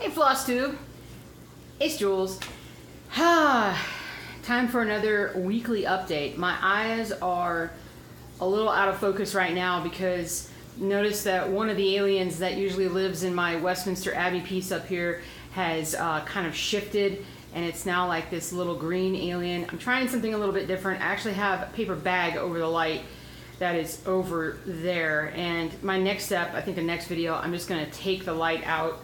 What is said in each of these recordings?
Hey FlossTube, it's Jules. Time for another weekly update. My eyes are a little out of focus right now because notice that one of the aliens that usually lives in my Westminster Abbey piece up here has kind of shifted, and it's now like this little green alien. I'm trying something a little bit different. I actually have a paper bag over the light that is over there, and my next step, I think the next video, I'm just going to take the light out,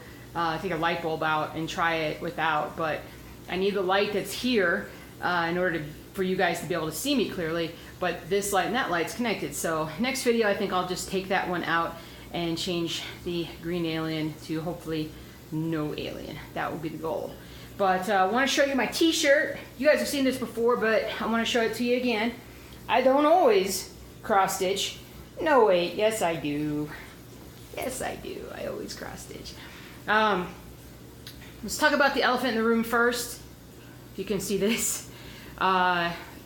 take a light bulb out and try it without, but I need the light that's here in order for you guys to be able to see me clearly, but this light and that light's connected. So next video, I think I'll just take that one out and change the green alien to hopefully no alien. That will be the goal. But I want to show you my t-shirt. You guys have seen this before, but I want to show it to you again. I don't always cross stitch. No, wait, yes I do. Yes I do. I always cross stitch. Let's talk about the elephant in the room first. If you can see this.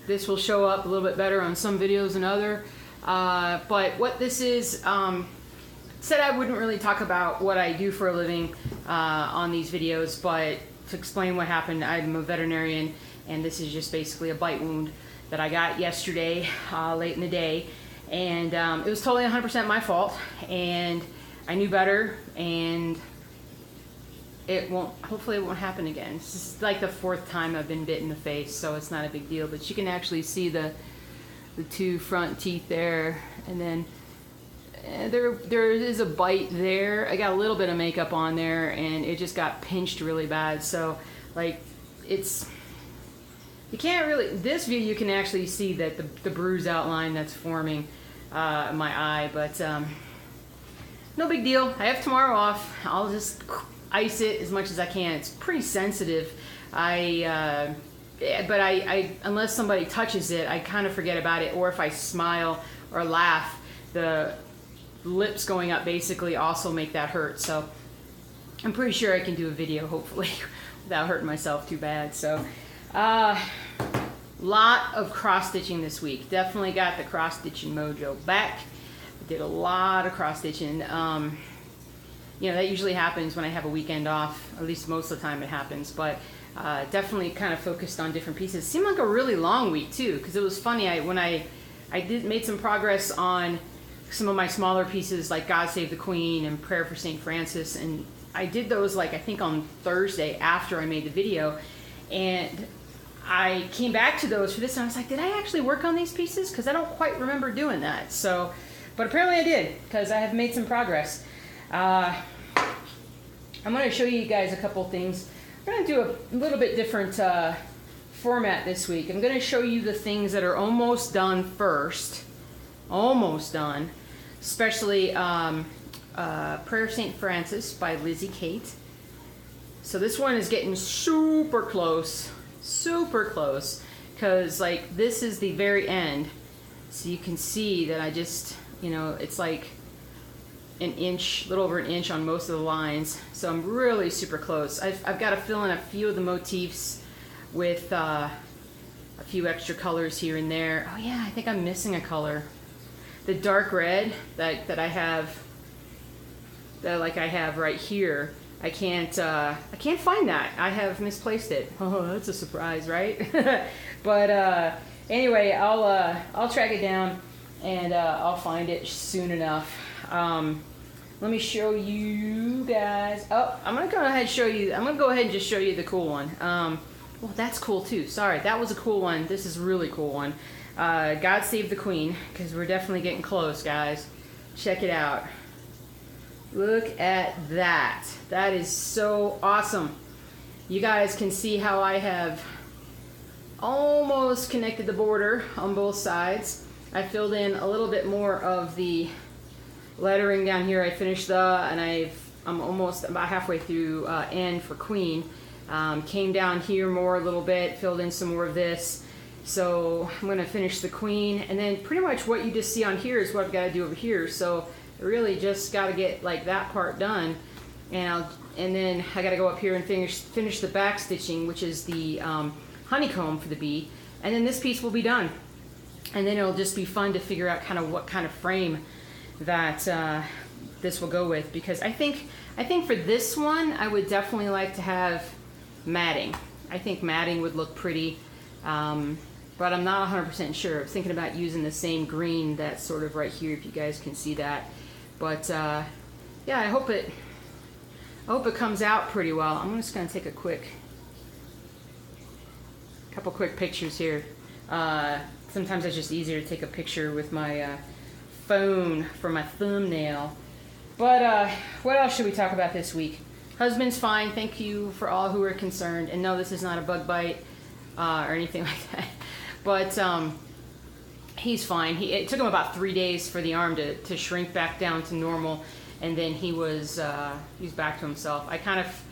This will show up a little bit better on some videos than other. But what this is, said I wouldn't really talk about what I do for a living on these videos, but to explain what happened, I'm a veterinarian, and this is just basically a bite wound that I got yesterday, late in the day, and it was totally 100% my fault, and I knew better, and hopefully it won't happen again. This is like the 4th time I've been bit in the face, so it's not a big deal, but you can actually see the 2 front teeth there, and then there is a bite there. I got a little bit of makeup on there, and it just got pinched really bad, so like you can't really, this view you can actually see that the bruise outline that's forming my eye, but no big deal. I have tomorrow off. I'll just ice it as much as I can. It's pretty sensitive. But I unless somebody touches it, I kind of forget about it, or if I smile or laugh, the lips going up basically also make that hurt. So I'm pretty sure I can do a video hopefully without hurting myself too bad. So lot of cross stitching this week. Definitely got the cross stitching mojo back. Did a lot of cross stitching. You know, that usually happens when I have a weekend off, at least most of the time it happens, but definitely kind of focused on different pieces. It seemed like a really long week too, because it was funny, when I made some progress on some of my smaller pieces like God Save the Queen and Prayer for St. Francis, and I did those like I think on Thursday after I made the video, and I came back to those for this and I was like, did I actually work on these pieces? Because I don't quite remember doing that. So, but apparently I did, because I have made some progress. I'm going to show you guys a couple things. I'm going to do a little bit different format this week. I'm going to show you the things that are almost done first. Almost done. Especially Prayer of St. Francis by Lizzie Kate. So this one is getting super close. Super close. Because like this is the very end. So you can see that I just, you know, it's like an inch, a little over an inch on most of the lines, so I'm really super close. I've got to fill in a few of the motifs with a few extra colors here and there. Oh yeah, I think I'm missing a color. The dark red that I have, that I have right here. I can't find that. I have misplaced it. Oh, that's a surprise, right? But anyway, I'll track it down and I'll find it soon enough. Let me show you guys. Oh, I'm gonna go ahead and show you. I'm gonna go ahead and just show you the cool one. Well, that's cool too. Sorry, that was a cool one. This is a really cool one. God Save the Queen, because we're definitely getting close, guys. Check it out. Look at that. That is so awesome. You guys can see how I have almost connected the border on both sides. I filled in a little bit more of the lettering down here. I finished and I'm almost about halfway through N for Queen. Came down here more a little bit, filled in some more of this. So I'm gonna finish the Queen, and then pretty much what you just see on here is what I've got to do over here. So I really just got to get like that part done, and then I got to go up here and finish the back stitching, which is the honeycomb for the bee, and then this piece will be done. And then it'll just be fun to figure out kind of what kind of frame that this will go with, because I think for this one I would definitely like to have matting. I think matting would look pretty, but I'm not 100% sure. I was thinking about using the same green that's sort of right here, if you guys can see that. But yeah, I hope it comes out pretty well. I'm just gonna take a couple quick pictures here. Sometimes it's just easier to take a picture with my phone for my thumbnail. But what else should we talk about this week? Husband's fine. Thank you for all who are concerned. And no, this is not a bug bite or anything like that. But he's fine. It took him about 3 days for the arm to shrink back down to normal, and then he's back to himself. I kind of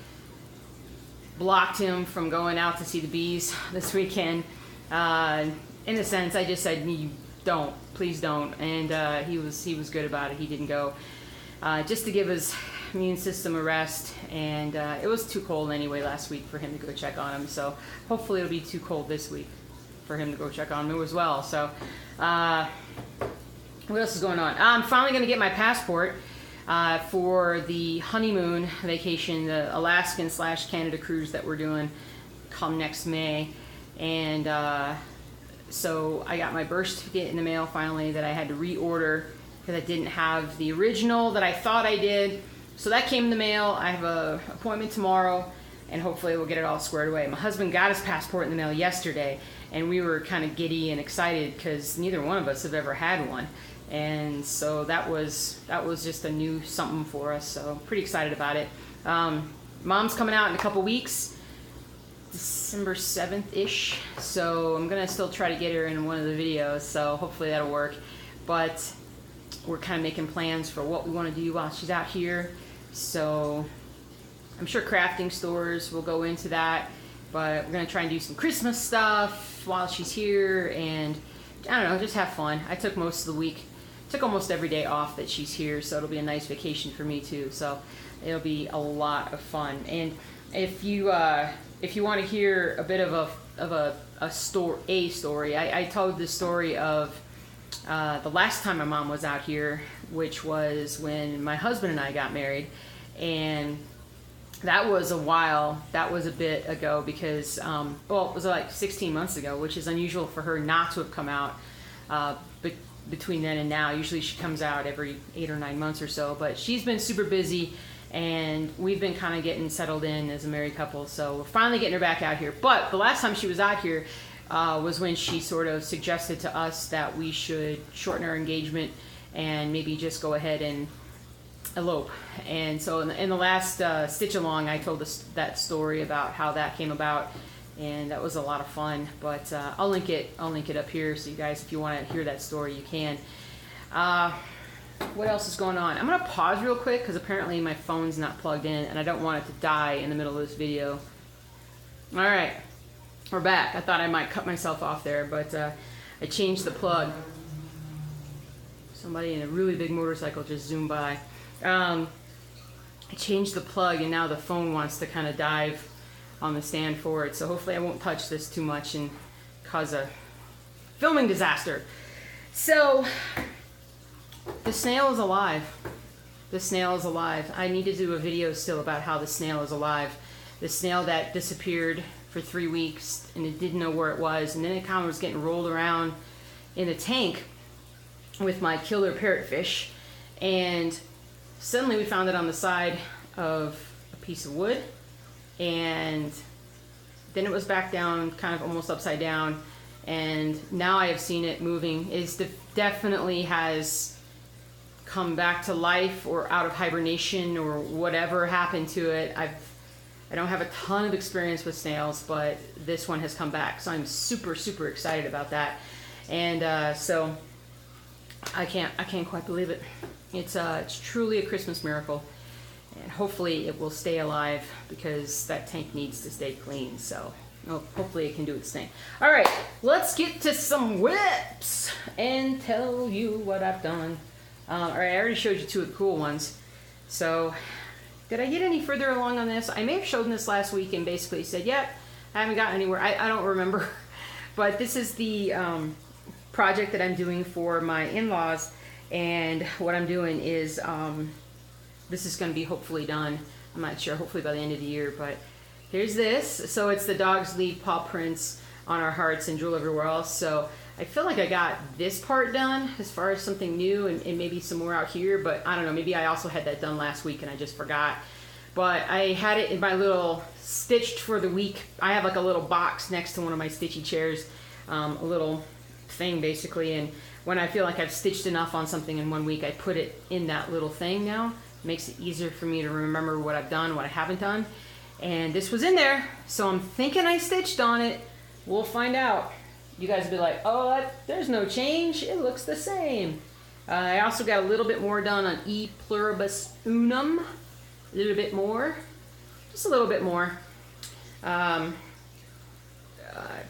blocked him from going out to see the bees this weekend. In a sense, I just said, "You don't, please don't," and he was good about it. He didn't go, just to give his immune system a rest. And it was too cold anyway last week for him to go check on him. So hopefully it'll be too cold this week for him to go check on him as well. So what else is going on? I'm finally going to get my passport for the honeymoon vacation, the Alaskan/Canada cruise that we're doing come next May. And so I got my birth certificate in the mail finally that I had to reorder because I didn't have the original that I thought I did. So that came in the mail. I have an appointment tomorrow, and hopefully we'll get it all squared away. My husband got his passport in the mail yesterday, and we were kind of giddy and excited because neither one of us have ever had one. And so that was just a new something for us. So pretty excited about it. Mom's coming out in a couple weeks, December 7th-ish. So I'm gonna still try to get her in one of the videos. So hopefully that'll work. But we're kind of making plans for what we want to do while she's out here. So I'm sure crafting stores will go into that. But we're gonna try and do some Christmas stuff while she's here, and I don't know, just have fun. I took most of the week. Took almost every day off that she's here, so it'll be a nice vacation for me too. So it'll be a lot of fun. And if you want to hear a bit of a story, I told the story of the last time my mom was out here, which was when my husband and I got married, and that was a while. That was a bit ago because well, it was like 16 months ago, which is unusual for her not to have come out. But between then and now, usually she comes out every 8 or 9 months or so, but she's been super busy, and we've been kind of getting settled in as a married couple, so we're finally getting her back out here. But the last time she was out here was when she sort of suggested to us that we should shorten our engagement and maybe just go ahead and elope. And so in the last stitch along, I told that story about how that came about, and that was a lot of fun. But I'll link it up here, so you guys, if you want to hear that story, you can. What else is going on? I'm gonna pause real quick because apparently my phone's not plugged in, and I don't want it to die in the middle of this video. All right, we're back. I thought I might cut myself off there, but I changed the plug. Somebody in a really big motorcycle just zoomed by. I changed the plug, and now the phone wants to kind of dive on the stand for it. So hopefully I won't touch this too much and cause a filming disaster. So the snail is alive. The snail is alive. I need to do a video still about how the snail is alive. The snail that disappeared for 3 weeks, and it didn't know where it was, and then it kind of was getting rolled around in a tank with my killer parrotfish, and suddenly we found it on the side of a piece of wood, and then it was back down, kind of almost upside down, and now I have seen it moving. It definitely has come back to life or out of hibernation or whatever happened to it. I don't have a ton of experience with snails, but this one has come back, so I'm super, super excited about that. And so I can't quite believe it. It's truly a Christmas miracle, and hopefully it will stay alive because that tank needs to stay clean. So hopefully it can do its thing. All right, let's get to some WIPs and tell you what I've done. All right, I already showed you 2 of the cool ones. So did I get any further along on this? I may have shown this last week and basically said, yep, I haven't gotten anywhere. I don't remember. But this is the project that I'm doing for my in-laws. And what I'm doing is this is going to be hopefully done. I'm not sure, hopefully by the end of the year, but here's this. So it's the dogs leave paw prints on our hearts and drool everywhere else. So I feel like I got this part done as far as something new, and maybe some more out here, but I don't know, maybe I also had that done last week and I just forgot. But I had it in my little stitched for the week. I have like a little box next to one of my stitchy chairs, a little thing basically, and when I feel like I've stitched enough on something in 1 week, I put it in that little thing now. It makes it easier for me to remember what I've done, what I haven't done. And this was in there, so I'm thinking I stitched on it. We'll find out. You guys will be like, oh, there's no change. It looks the same. I also got a little bit more done on E pluribus unum. A little bit more. Just a little bit more.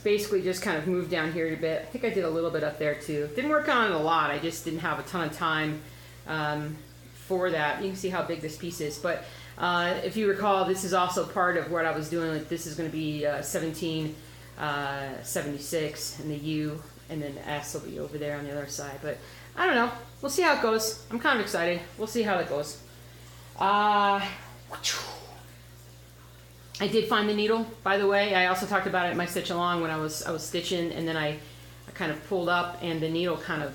Basically just kind of moved down here a bit. I think I did a little bit up there too. Didn't work on it a lot. I just didn't have a ton of time for that. You can see how big this piece is. But if you recall, this is also part of what I was doing. Like, this is going to be 1776, and the U, and then the S will be over there on the other side. But I don't know. We'll see how it goes. I'm kind of excited. We'll see how it goes. I did find the needle, by the way. I also talked about it in my stitch along when I was stitching, and then I kind of pulled up, and the needle kind of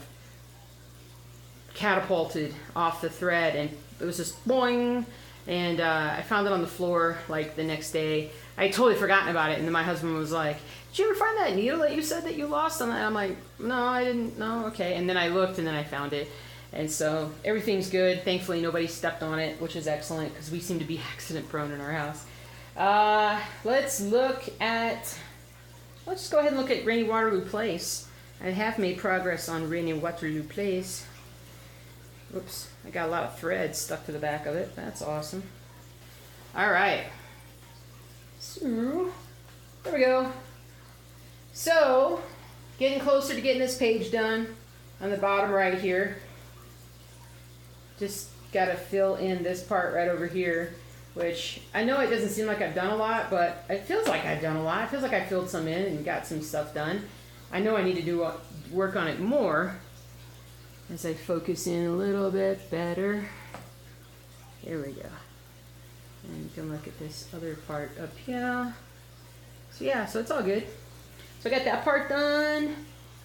catapulted off the thread, and it was just boing. And I found it on the floor like the next day. I had totally forgotten about it, and then my husband was like, "Did you ever find that needle that you said that you lost?" And I'm like, "No, I didn't. No, okay." And then I looked, and then I found it, and so everything's good. Thankfully, nobody stepped on it, which is excellent because we seem to be accident prone in our house. Let's just go ahead and look at Rainy Waterloo Place. I have made progress on Rainy Waterloo Place. Oops, I got a lot of thread stuck to the back of it. That's awesome. All right. So, there we go. So, getting closer to getting this page done on the bottom right here. Just got to fill in this part right over here, which I know it doesn't seem like I've done a lot, but it feels like I've done a lot. It feels like I filled some in and got some stuff done. I know I need to do work on it more as I focus in a little bit better. Here we go. And you can look at this other part up here. So yeah, so it's all good. So I got that part done,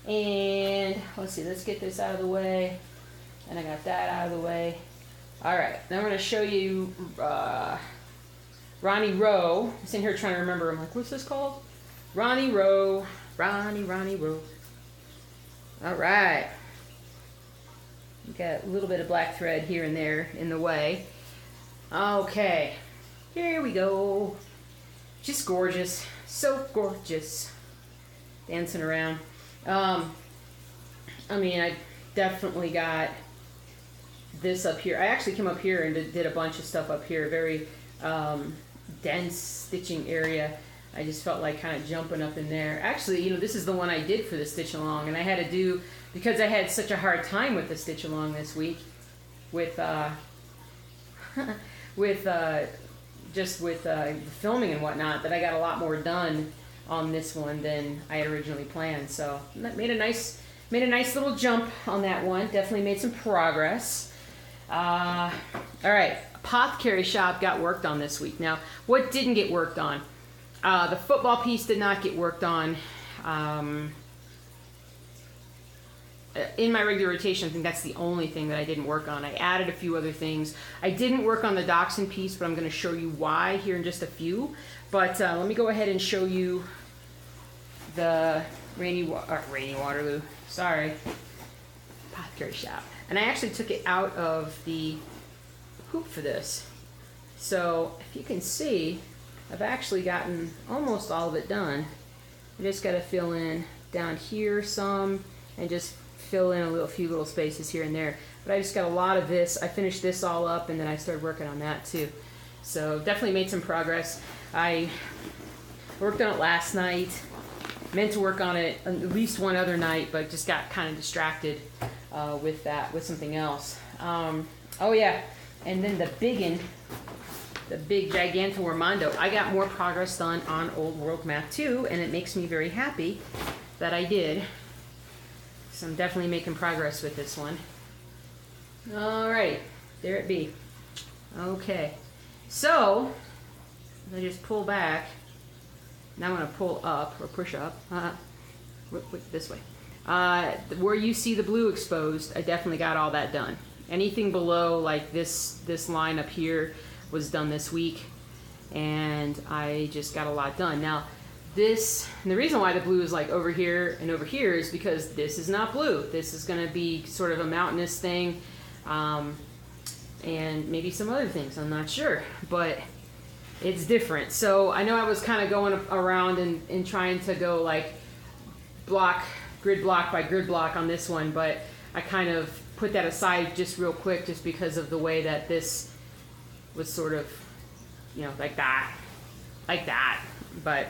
and let's see, let's get this out of the way. And I got that out of the way. All right, now I'm going to show you Ronnie Rowe. I'm sitting here trying to remember. I'm like, what's this called? Ronnie Rowe. Ronnie Rowe. All right. Got a little bit of black thread here and there in the way. Okay, here we go. Just gorgeous. So gorgeous. Dancing around. I mean, I definitely got this up here. I actually came up here and did a bunch of stuff up here. Very dense stitching area. I just felt like kind of jumping up in there. Actually, you know, this is the one I did for the stitch along, and I had to do, because I had such a hard time with the stitch along this week with the filming and whatnot, that I got a lot more done on this one than I had originally planned. So that made a nice little jump on that one. Definitely made some progress. All right, Apothecary Shop got worked on this week. Now, what didn't get worked on? The football piece did not get worked on. In my regular rotation, I think that's the only thing that I didn't work on. I added a few other things. I didn't work on the dachshund piece, but I'm going to show you why here in just a few. But let me go ahead and show you the Rainy Waterloo. Sorry. Apothecary Shop. And I actually took it out of the hoop for this. So if you can see, I've actually gotten almost all of it done. I just got to fill in down here some, and just fill in a few little spaces here and there. But I just got a lot of this. I finished this all up, and then I started working on that too. So definitely made some progress. I worked on it last night. Meant to work on it at least one other night, but just got kind of distracted with something else. Oh yeah, and then the big Giganto Armando. I got more progress done on Old World Math 2, and it makes me very happy that I did. So I'm definitely making progress with this one. All right, there it be. Okay, so I just pull back. Now I'm going to pull up or push up. This way. Where you see the blue exposed, I definitely got all that done. Anything below, like this line up here, was done this week, and I just got a lot done. Now, and the reason why the blue is like over here and over here is because this is not blue. This is going to be sort of a mountainous thing, and maybe some other things. I'm not sure, but it's different. So I know I was kind of going around and trying to go like grid block by grid block on this one, but I kind of put that aside just real quick just because of the way that this was sort of, you know, like that. But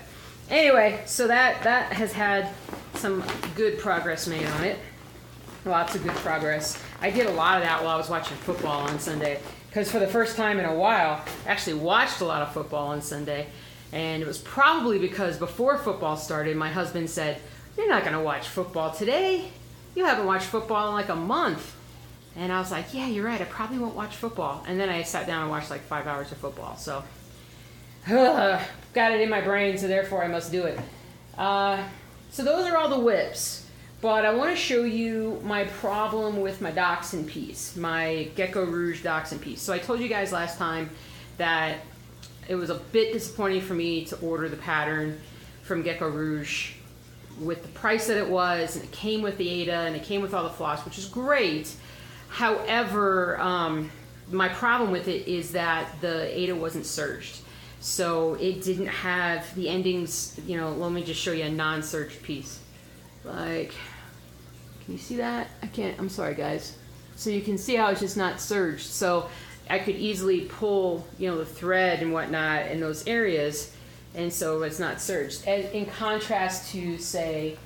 anyway, so that has had some good progress made on it. Lots of good progress. I did a lot of that while I was watching football on Sunday, because for the first time in a while, I actually watched a lot of football on Sunday, and it was probably because before football started, my husband said, "You're not going to watch football today. You haven't watched football in like a month." And I was like, yeah, you're right, I probably won't watch football. And then I sat down and watched like 5 hours of football. So, got it in my brain, so therefore I must do it. So those are all the WIPs. But I want to show you my problem with my dachshund piece, my Gecko Rouge dachshund piece. So I told you guys last time that it was a bit disappointing for me to order the pattern from Gecko Rouge with the price that it was, and it came with the Ada, and it came with all the floss, which is great. However, my problem with it is that the Ada wasn't serged. So it didn't have the endings, you know, let me just show you a non-serged piece. Like, can you see that? I can't, I'm sorry guys. So you can see how it's just not serged. So I could easily pull, you know, the thread and whatnot in those areas, and so it's not serged. And in contrast to, say,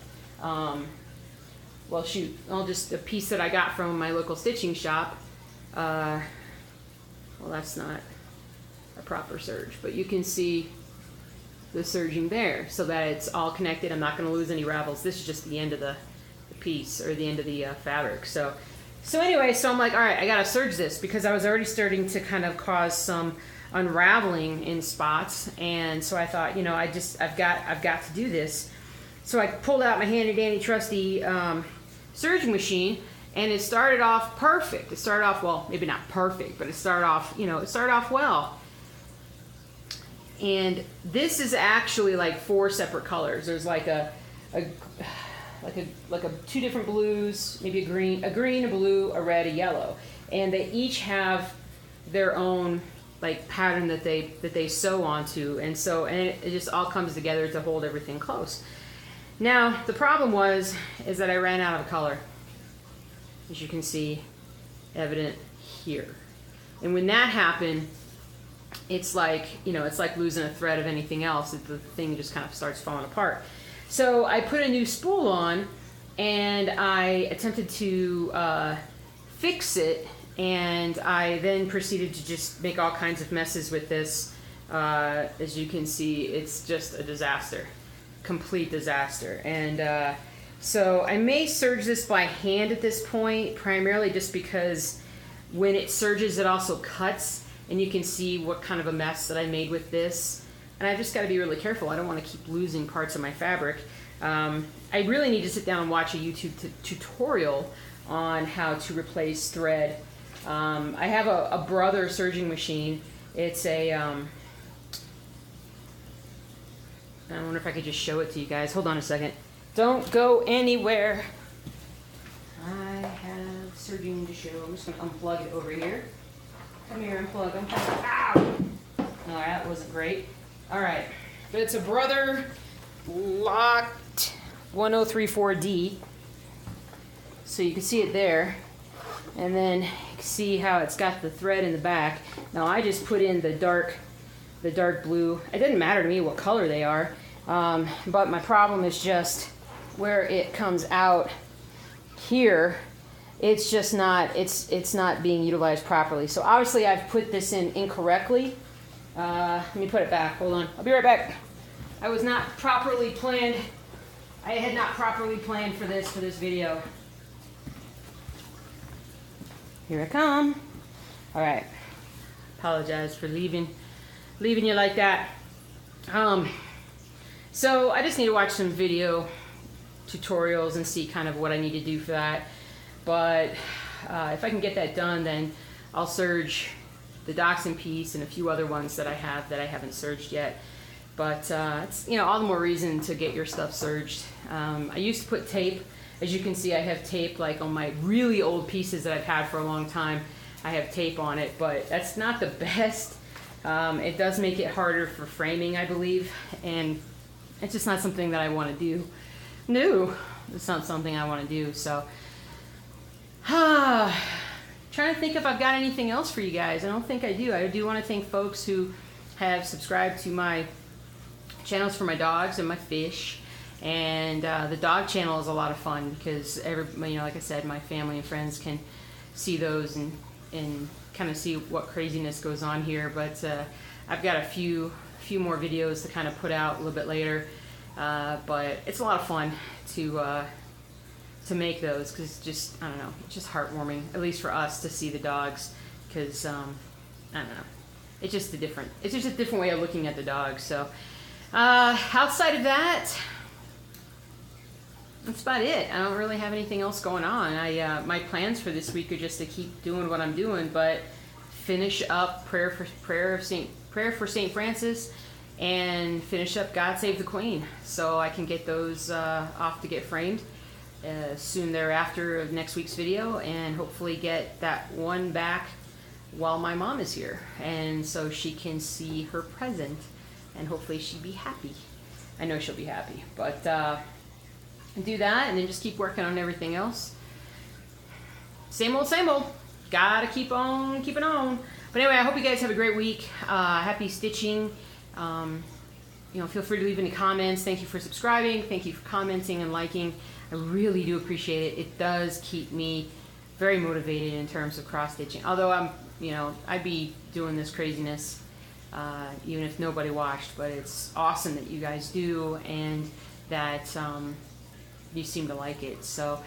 well shoot, a piece that I got from my local stitching shop. Well, that's not a proper serge, but you can see the serging there so that it's all connected. I'm not going to lose any ravels. This is just the end of the piece, or the end of the fabric. So anyway, so I'm like, all right, I got to serge this, because I was already starting to kind of cause some unraveling in spots, and so I thought, you know, I've got to do this. So I pulled out my handy dandy trusty serging machine, and it started off perfect. It started off, well, maybe not perfect, but it started off, you know, it started off well. And this is actually like 4 separate colors. There's like two different blues, maybe a green, a blue, a red, a yellow, and they each have their own like pattern that they sew onto, and it just all comes together to hold everything close. Now the problem is that I ran out of color, as you can see evident here, and when that happened, it's like, you know, it's like losing a thread of anything else. The thing just kind of starts falling apart. So I put a new spool on, and I attempted to fix it, and I then proceeded to just make all kinds of messes with this. As you can see, it's just a disaster, complete disaster. And so I may serge this by hand at this point, primarily just because when it serges, it also cuts. And you can see what kind of a mess that I made with this. And I've just got to be really careful. I don't want to keep losing parts of my fabric. I really need to sit down and watch a YouTube tutorial on how to replace thread. I have a Brother serging machine. It's a, I wonder if I could just show it to you guys. Hold on a second. Don't go anywhere. I have serging to show. I'm just going to unplug it over here. Come here, unplug. Ow! No, that wasn't great. All right, but it's a Brother locked 1034D. So you can see it there, and then you can see how it's got the thread in the back. Now I just put in the dark blue. It didn't matter to me what color they are, but my problem is just where it comes out here. It's just not, it's not being utilized properly. So obviously I've put this in incorrectly. Let me put it back, hold on. I'll be right back. I was not properly planned. I had not properly planned for this video. Here I come. All right, Apologize for leaving you like that. So I just need to watch some video tutorials and see kind of what I need to do for that. But if I can get that done, then I'll serge the dachshund piece and a few other ones that I have that I haven't serged yet. But it's, you know, all the more reason to get your stuff serged. I used to put tape. As you can see, I have tape like on my really old pieces that I've had for a long time. I have tape on it, but that's not the best. It does make it harder for framing, I believe, and it's just not something that I want to do. No, it's not something I want to do. So, trying to think if I've got anything else for you guys. I don't think I do. I do want to thank folks who have subscribed to my channels for my dogs and my fish. And the dog channel is a lot of fun because you know, like I said, my family and friends can see those and kind of see what craziness goes on here. But I've got a few more videos to kind of put out a little bit later. But it's a lot of fun to make those because it's just, I don't know, it's just heartwarming, at least for us, to see the dogs, because I don't know, it's just a different way of looking at the dogs. So outside of that, that's about it. I don't really have anything else going on. My plans for this week are just to keep doing what I'm doing, but finish up prayer for St. Francis, and finish up God Save the Queen, so I can get those off to get framed soon thereafter of next week's video, and hopefully get that one back while my mom is here, and so she can see her present, and hopefully she'll be happy. I know she'll be happy, but do that, and then just keep working on everything else. Same old, same old. Gotta keep on keeping on. But anyway, I hope you guys have a great week. Happy stitching. You know, feel free to leave any comments. Thank you for subscribing. Thank you for commenting and liking. I really do appreciate it. It does keep me very motivated in terms of cross stitching. Although I'd be doing this craziness even if nobody watched. But it's awesome that you guys do, and that you seem to like it. So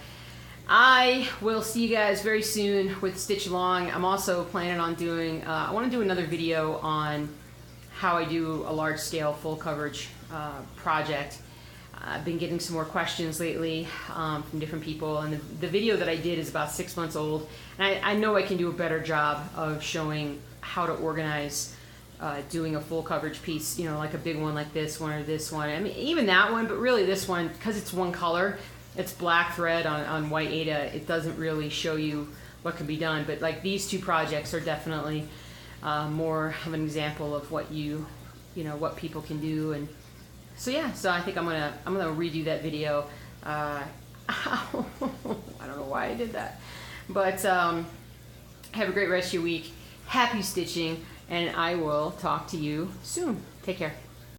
I will see you guys very soon with Stitch Along. I'm also planning on doing, I want to do another video on how I do a large scale full coverage project. I've been getting some more questions lately from different people, and the video that I did is about 6 months old, and I know I can do a better job of showing how to organize doing a full coverage piece, you know, like a big one like this one or this one. I mean, even that one, but really this one, because it's one color, it's black thread on white Aida, it doesn't really show you what can be done. But like these two projects are definitely more of an example of what you know, what people can do. And so yeah, so I think I'm gonna redo that video. I don't know why I did that, but have a great rest of your week. Happy stitching, and I will talk to you soon. Take care.